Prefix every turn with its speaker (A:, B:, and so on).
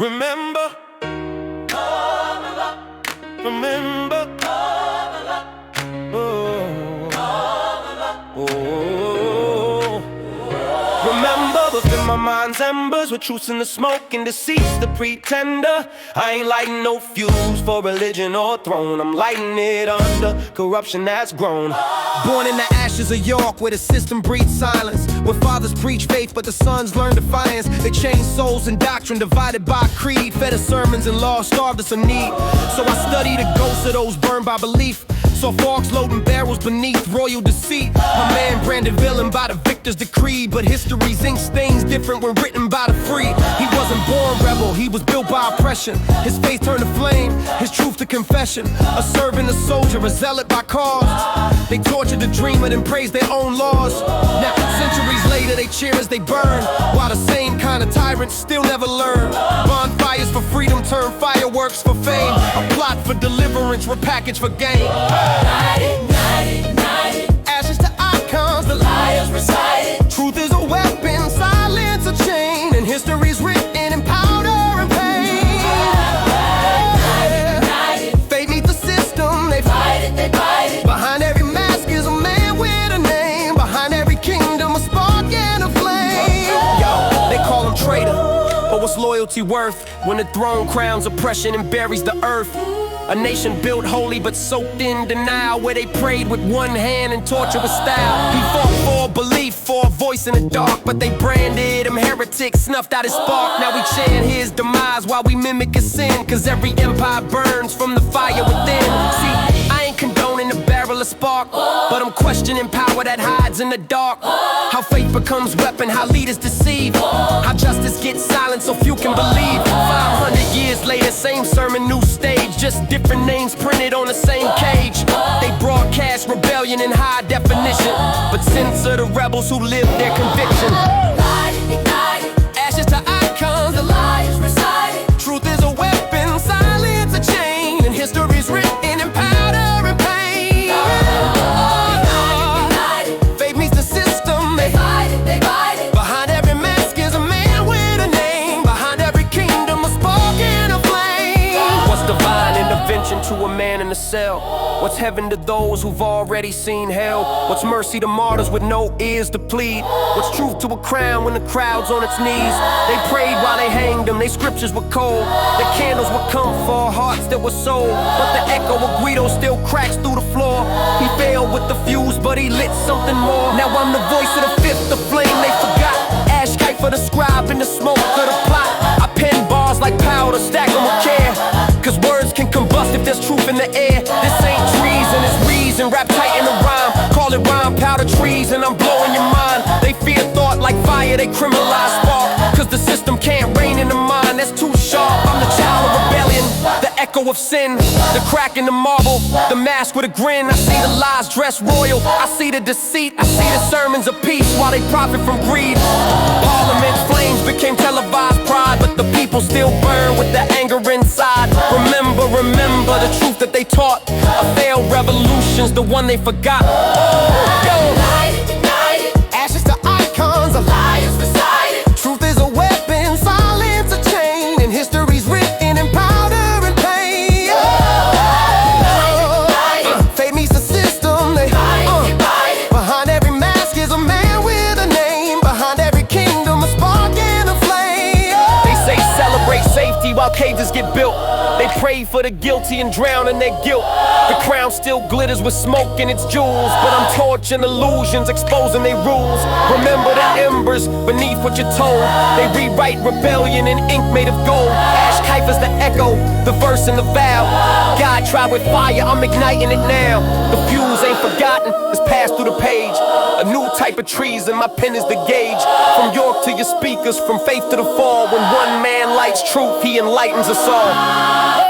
A: Remember, remember, remember within my mind's embers, with truths in the smoke and deceit's the pretender. I ain't lighting no fuse for religion or throne. I'm lighting it under corruption that's grown.
B: Born in the ashes of York, where the system breeds silence, where fathers preach faith but the sons learn defiance. They change souls and doctrine, divided by creed, fed us sermons and law, starved us of need. So I study the ghosts of those burned by belief. Saw Fawkes loading barrels beneath royal deceit. A man branded villain by the victor's decree, but history's ink stains different when written by the free. He wasn't born rebel, he was built by oppression. His faith turned to flame, his truth to confession. A servant, a soldier, a zealot by cause. They tortured the dreamer and praised their own laws. Now centuries later they cheer as they burn, while the same kind of tyrants still never learn. Bonfires for freedom turn fireworks for fame. A plot for deliverance repackaged for gain. Ashes to icons, the liars recited. Truth is a weapon, silence a chain, and history's written in powder and pain. Fate meets the system, they fight it, they bite it. Behind every mask is a man with a name. Behind every kingdom a spark and a flame. Yo, they call him traitor, but what's loyalty worth when the throne crowns oppression and buries the earth? A nation built holy but soaked in denial, where they prayed with one hand and tortured with style. He fought for belief, for a voice in the dark, but they branded him heretic, snuffed out his spark. Now we chant his demise while we mimic his sin, cause every empire burns from the fire within. See, I ain't condoning the barrel of spark, but I'm questioning power that hides in the dark. How faith becomes weapon, how leaders deceive, how justice gets silent so few can believe. 500 years later, same sermon, new stage, just different names printed on the same cage. They broadcast rebellion in high definition, but censor the rebels who live their conviction. Ashes to icons, the liars recited. Truth is a weapon, silence a chain, and history's written in powder and pain. Faith meets the system, they fight it, they bite it. Behind every mask is a man with a name. Behind every kingdom a spark and a flame. What's divine intervention to a man in a cell? What's heaven to those who've already seen hell? What's mercy to martyrs with no ears to plead? What's truth to a crown when the crowd's on its knees? They prayed while they hanged them, they scriptures were cold. The candles would come for hearts that were sold, but the echo of Guido still cracks through the floor. He failed with the fuse, but he lit something more. Now I'm the voice of the fifth, the flame they forgot. AshCipher, the scribe in the smoke of the plot. I pen bars like powder, stack them with care, cause words can combust if there's truth in the air. This ain't treason, it's reason, wrap tight in a rhyme. Call it rhyme powder trees and I'm blowing your mind. They fear thought like fire, they criminalize spark, cause the system can't reign in the mind, that's too sharp. I'm the child of rebellion, the echo of sin, the crack in the marble, the mask with a grin. I see the lies dressed royal, I see the deceit, I see the sermons of peace while they profit from greed. Parliament flames became televised pride, but the people still burn with the anger inside. Remember the truth that they taught. A failed revolution's the one they forgot. Ashes to icons, the liars recited. Truth is a weapon, silence a chain, and history's written in powder and pain. Fate meets the system, they behind every mask is a man with a name. Behind every kingdom a spark and a flame. They say celebrate safety while cages get built. They pray for the guilty and drown in their guilt. The crown still glitters with smoke in its jewels, but I'm torching illusions, exposing their rules. Remember the embers beneath what you're told. They rewrite rebellion in ink made of gold. AshCipher's the echo, the verse and the vow. God tried with fire, I'm igniting it now. The fuse ain't forgotten, it's passed through the page. A new type of treason, my pen is the gauge. From York to your speakers, from faith to the fall. When one man lights truth, he enlightens us all.